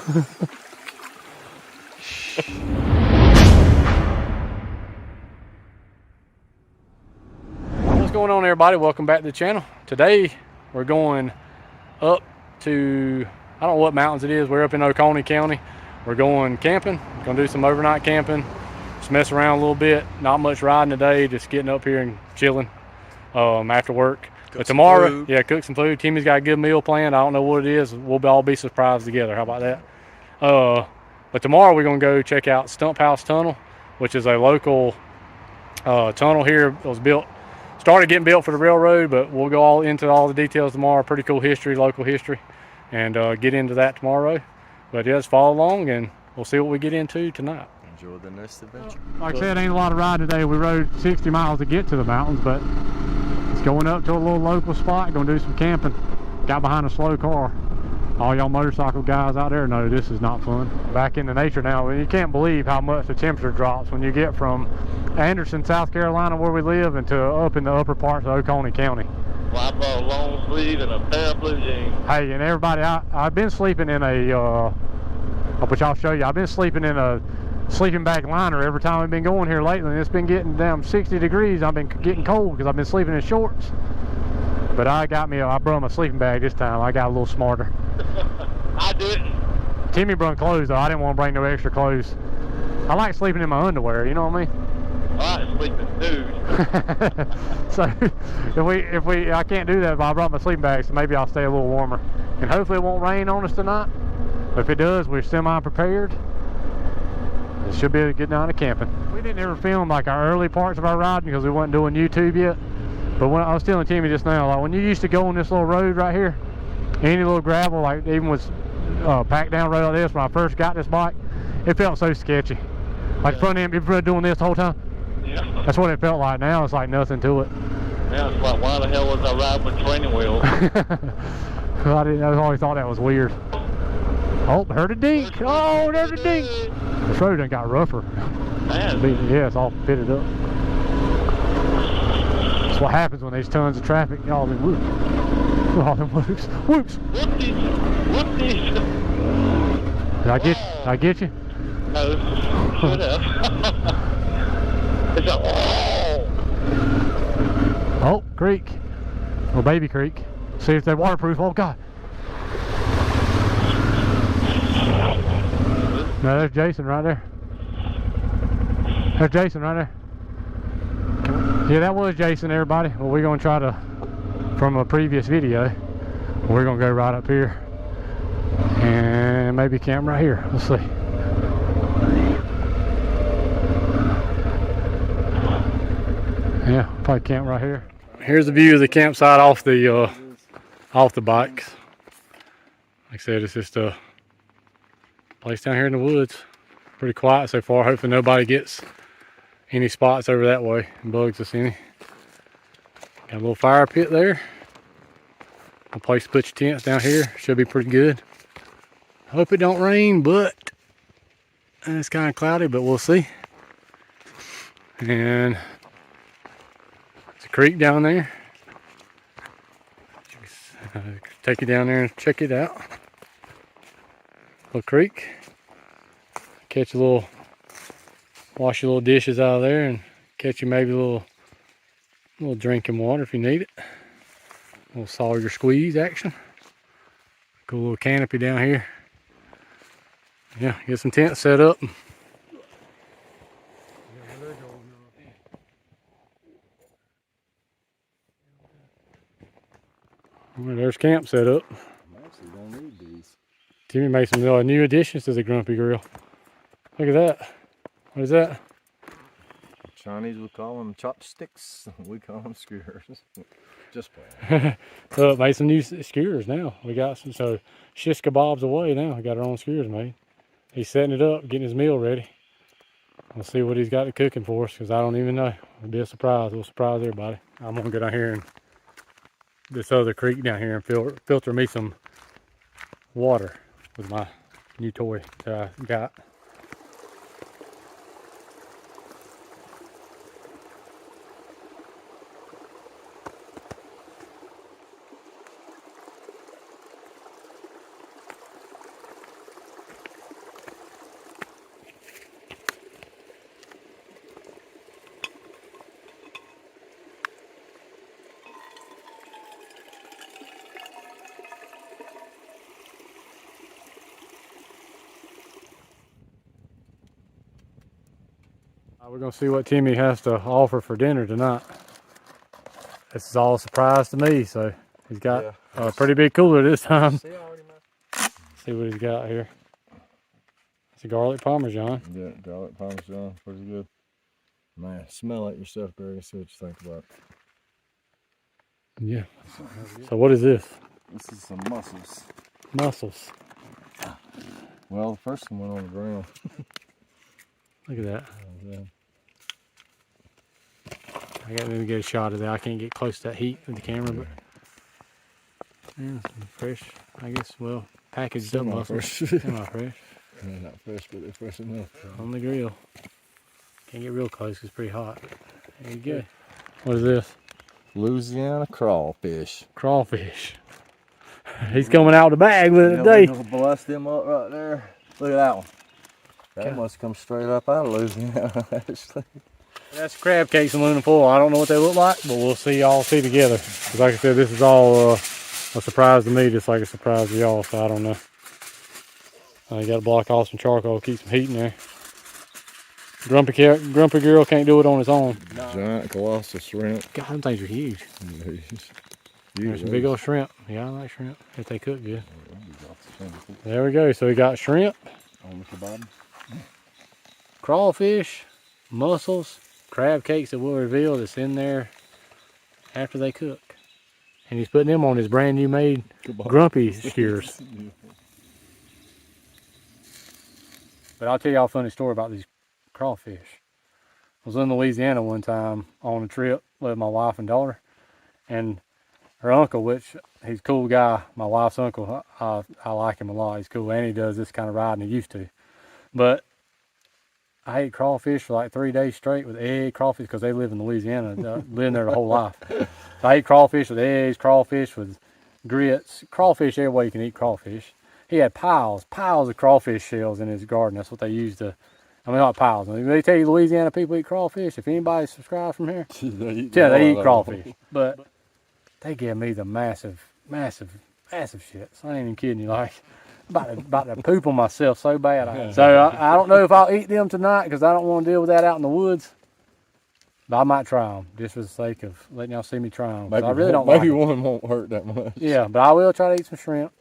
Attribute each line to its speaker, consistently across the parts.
Speaker 1: What's going on, everybody? Welcome back to the channel. Today we're going up to, I don't know what mountains it is. We're up in Oconee County. We're going camping. Gonna do some overnight camping, just mess around a little bit. Not much riding today, just getting up here and chilling after work. But tomorrow, yeah, cook some food. Timmy's got a good meal planned. I don't know what it is. We'll all be surprised together. How about that? But tomorrow we're gonna go check out Stump House Tunnel, which is a local tunnel here. It was started getting built for the railroad, but we'll go all into all the details tomorrow. Pretty cool history, local history, and get into that tomorrow. But yeah, just follow along and we'll see what we get into tonight.
Speaker 2: Enjoy the next adventure.
Speaker 1: Like I said, ain't a lot of riding today. We rode 60 miles to get to the mountains, but it's going up to a little local spot. Gonna do some camping. Got behind a slow car. All y'all motorcycle guys out there know this is not fun. Back into nature now. You can't believe how much the temperature drops when you get from Anderson, South Carolina, where we live, into up in the upper parts of Oconee County.
Speaker 2: Well, I brought a long sleeve and a pair of blue jeans.
Speaker 1: Hey, and everybody, I've been sleeping in a, which I'll show you. I've been sleeping in a sleeping bag liner every time I've been going here lately, and it's been getting down 60 degrees. I've been getting cold because I've been sleeping in shorts. But I brought my sleeping bag this time. I got a little smarter.
Speaker 2: I didn't.
Speaker 1: Timmy brought clothes though. I didn't want to bring no extra clothes. I like sleeping in my underwear, you know what I mean?
Speaker 2: I like sleeping nude.
Speaker 1: So if we I can't do that, but I brought my sleeping bag, so maybe I'll stay a little warmer. And hopefully it won't rain on us tonight. But if it does, we're semi-prepared. It should be a good night of camping. We didn't ever film like our early parts of our riding because we wasn't doing YouTube yet. But when I was telling Timmy just now, like when you used to go on this little road right here, any little gravel, like even with packed down road like this, when I first got this bike, it felt so sketchy. Like front end, you're doing this the whole time.
Speaker 2: Yeah.
Speaker 1: That's what it felt like. Now it's like nothing to it.
Speaker 2: Now it's like, why the hell was I riding with training wheels?
Speaker 1: I always thought that was weird. Oh, heard a dink. Oh, there's a dink. This road done got rougher.
Speaker 2: Man.
Speaker 1: Yeah, it's all pitted up. That's what happens when there's tons of traffic. All them whoops. All them whoops. Whoops.
Speaker 2: Whoopsies. Whoopsies.
Speaker 1: Did I get you?
Speaker 2: No, should have. It's a,
Speaker 1: oh, creek. Little baby creek. See if they're waterproof. Oh, God. No, there's Jason right there. There's Jason right there. Yeah, that was Jason, everybody. Well, we're going to try to, from a previous video, we're going to go right up here and maybe camp right here. Let's see. Yeah, probably camp right here. Here's the view of the campsite off the bikes. Like I said, it's just a place down here in the woods. Pretty quiet so far. Hopefully nobody gets any spots over that way and bugs us any. Got a little fire pit there. A place to put your tents down here. Should be pretty good. Hope it don't rain, but it's kind of cloudy, but we'll see. And there's a creek down there. Take you down there and check it out. Little creek. Catch a little, wash your little dishes out of there and catch you maybe a little drinking water if you need it. A little Sawyer squeeze action. Cool little canopy down here. Yeah, get some tents set up. Well, there's camp set up.
Speaker 2: I'm actually gonna need these.
Speaker 1: Timmy made some new additions to the Grumpy Grill. Look at that. What is that?
Speaker 2: Chinese would call them chopsticks. We call them skewers. Just playing.
Speaker 1: So it made some new skewers now. We got some, so shish kebabs away now. We got our own skewers made. He's setting it up, getting his meal ready. We'll see what he's got cooking for us, because I don't even know. It'll be a surprise. We'll surprise everybody. I'm gonna go down here and this other creek down here and filter me some water with my new toy that I got. We're gonna see what Timmy has to offer for dinner tonight. This is all a surprise to me, so he's got a pretty big cooler this time. See what he's got here. It's a garlic parmesan.
Speaker 2: Yeah, garlic parmesan, pretty good. Man, smell it yourself, Greg. See what you think about it.
Speaker 1: Yeah. So what is this?
Speaker 2: This is some mussels.
Speaker 1: Mussels.
Speaker 2: Well, the first one went on the ground.
Speaker 1: Look at that.
Speaker 2: Yeah.
Speaker 1: I got to get a shot of that. I can't get close to that heat with the camera, but yeah, some fresh. I guess packaged up mussels. Semi-fresh.
Speaker 2: Yeah, not fresh, but they're fresh enough.
Speaker 1: On the grill. Can't get real close 'cause it's pretty hot. There you go. What is this?
Speaker 2: Louisiana crawfish.
Speaker 1: Crawfish. He's coming out of the bag with it today.
Speaker 2: We're gonna blast them up right there. Look at that one. That must come straight up out of Louisiana, actually.
Speaker 1: That's crab cakes in aluminum foil. I don't know what they look like, but we'll see together. 'Cause like I said, this is all a surprise to me, just like a surprise to y'all, so I don't know. You got to block off some charcoal, keep some heat in there. Grumpy girl can't do it on its own.
Speaker 2: Giant colossal shrimp.
Speaker 1: God, them things are huge. There's some big old shrimp. Yeah, I like shrimp if they cook good. There we go. So we got shrimp,
Speaker 2: On the bottom.
Speaker 1: crawfish, mussels, crab cakes that we'll reveal that's in there after they cook. And he's putting them on his brand new made Grumpy skewers. But I'll tell y'all a funny story about these crawfish. I was in Louisiana one time on a trip with my wife and daughter, and her uncle, which he's a cool guy, my wife's uncle, I like him a lot. He's cool, and he does this kind of riding, he used to. But I ate crawfish for like 3 days straight with egg crawfish because they live in Louisiana, living there the whole life. So I ate crawfish with eggs, crawfish with grits, crawfish every way you can eat crawfish. He had piles of crawfish shells in his garden. That's what they used to, I mean, not piles. They tell you Louisiana people eat crawfish. If anybody subscribes from here, they eat crawfish. But they give me the massive shit. So I ain't even kidding you. Like, about to poop on myself so bad. So I don't know if I'll eat them tonight because I don't want to deal with that out in the woods. But I might try them just for the sake of letting y'all see me try them.
Speaker 2: Maybe,
Speaker 1: I really don't
Speaker 2: maybe
Speaker 1: like
Speaker 2: one won't hurt that much.
Speaker 1: Yeah, but I will try to eat some shrimp.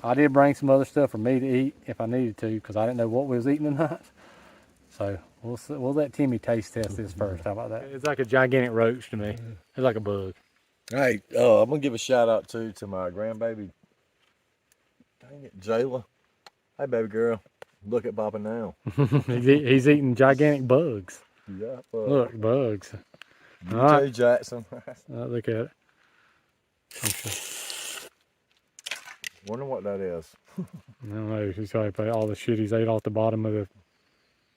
Speaker 1: I did bring some other stuff for me to eat if I needed to because I didn't know what we was eating tonight. So we'll let Timmy taste test this first. How about that? It's like a gigantic roach to me. It's like a bug.
Speaker 2: Hey, I'm gonna give a shout out to my grandbaby. Dang it, Jayla. Hey, baby girl, look at Papa now.
Speaker 1: he's eating gigantic bugs.
Speaker 2: Yeah,
Speaker 1: look, bugs.
Speaker 2: All right. Jackson.
Speaker 1: Look at it.
Speaker 2: Wonder what that is.
Speaker 1: I don't know. He's probably all the shit he's ate off the bottom of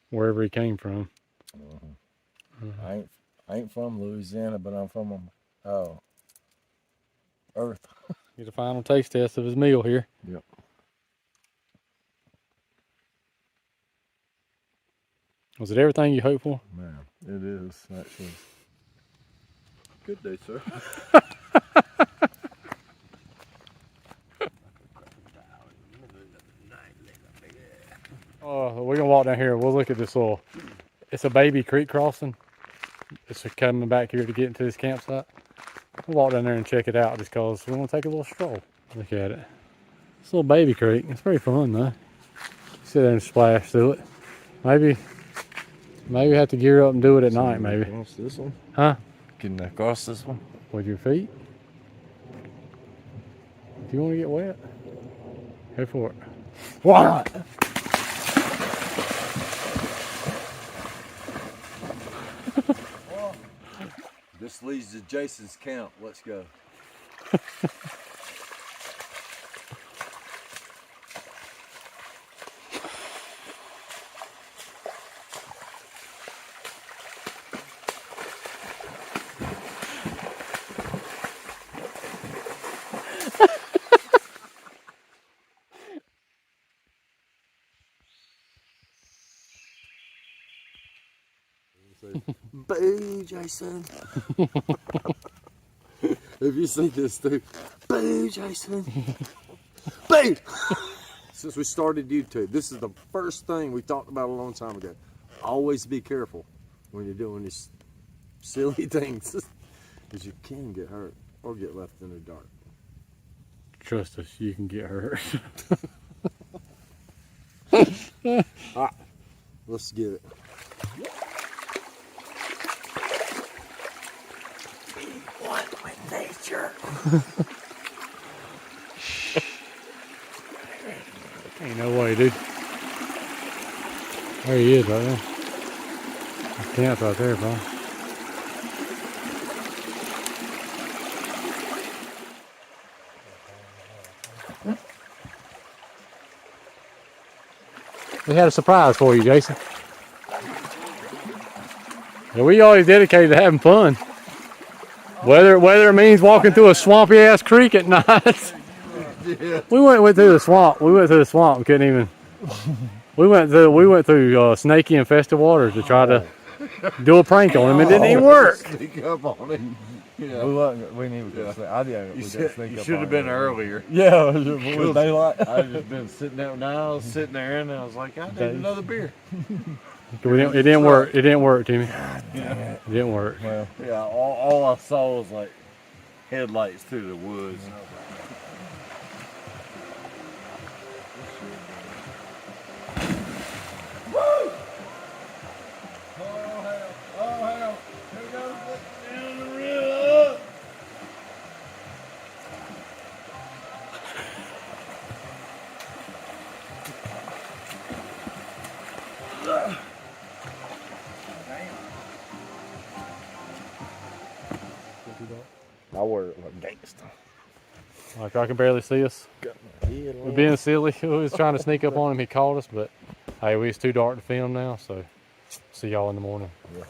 Speaker 1: wherever he came from.
Speaker 2: I ain't from Louisiana, but I'm from Earth.
Speaker 1: Get a final taste test of his meal here.
Speaker 2: Yep.
Speaker 1: Was it everything you hoped for?
Speaker 2: Man, it is actually. Good day, sir.
Speaker 1: We're gonna walk down here. We'll look at this little. It's a baby creek crossing. It's coming back here to get into this campsite. We'll walk down there and check it out just because we want to take a little stroll. Look at it. It's a little baby creek. It's pretty fun though. Sit there and splash through it. Maybe have to gear up and do it at night. Maybe.
Speaker 2: Across this one?
Speaker 1: Huh?
Speaker 2: Getting across this one?
Speaker 1: With your feet? If you want to get wet, go for it. What?
Speaker 2: This leads to Jason's camp. Let's go. Boo, Jason. If you see this, dude, boo, Jason. Boo. Since we started YouTube, this is the first thing we talked about a long time ago. Always be careful. when you're doing these silly things is you can get hurt or get left in the dark.
Speaker 1: Trust us, you can get hurt.
Speaker 2: All right, let's get it. One with nature.
Speaker 1: Ain't no way, dude. There he is right there. His camp's right there, bro. We had a surprise for you, Jason. Yeah, we always dedicated to having fun. Whether it means walking through a swampy ass creek at night. We went through the swamp. We went through the swamp and couldn't even. We went through snaky infested waters to try to do a prank on him. It didn't even work.
Speaker 2: Sneak up on him. Yeah.
Speaker 3: We need to go. I didn't.
Speaker 2: You should have been earlier.
Speaker 3: Yeah, it was daylight.
Speaker 2: I've just been sitting there. Now I was sitting there and I was like, I need another beer.
Speaker 1: It didn't work. It didn't work, Timmy.
Speaker 2: Yeah.
Speaker 1: It didn't work.
Speaker 3: Well,
Speaker 2: Yeah, all I saw was like headlights through the woods.
Speaker 3: I wear it like gangster.
Speaker 1: Like I can barely see us. We're being silly. We was trying to sneak up on him. He caught us, but hey, it's too dark to film now. So see y'all in the morning.
Speaker 3: Yeah.